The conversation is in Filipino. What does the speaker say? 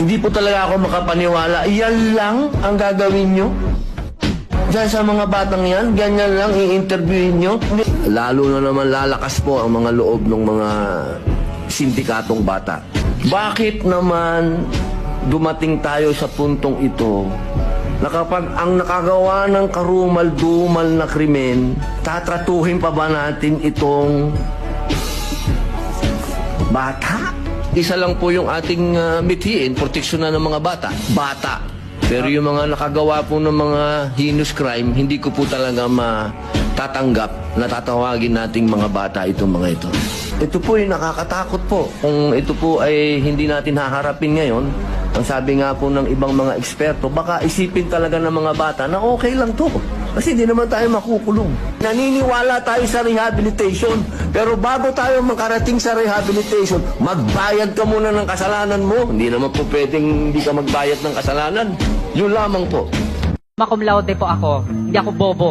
Hindi po talaga ako makapaniwala. Yan lang ang gagawin nyo? Diyan sa mga batang yan, ganyan lang i-interviewin nyo? Lalo na naman lalakas po ang mga loob ng mga sindikatong bata. Bakit naman dumating tayo sa puntong ito na kapag ang nakagawa ng karumal-dumal na krimen, tatratuhin pa ba natin itong bata? Isa lang po yung ating mithiin, proteksyon na ng mga bata. Bata. Pero yung mga nakagawa po ng mga heinous crime, hindi ko po talaga matatanggap na tatawagin nating mga bata itong mga ito. Ito po yung nakakatakot po. Kung ito po ay hindi natin haharapin ngayon, ang sabi nga po ng ibang mga eksperto, baka isipin talaga ng mga bata na okay lang to. Kasi hindi naman tayo makukulong. Naniniwala tayo sa rehabilitation. Pero bago tayo makarating sa rehabilitation, magbayad ka muna ng kasalanan mo. Hindi naman po pwedeng hindi ka magbayad ng kasalanan. Yun lamang po. Cum laude po ako. Hindi ako bobo.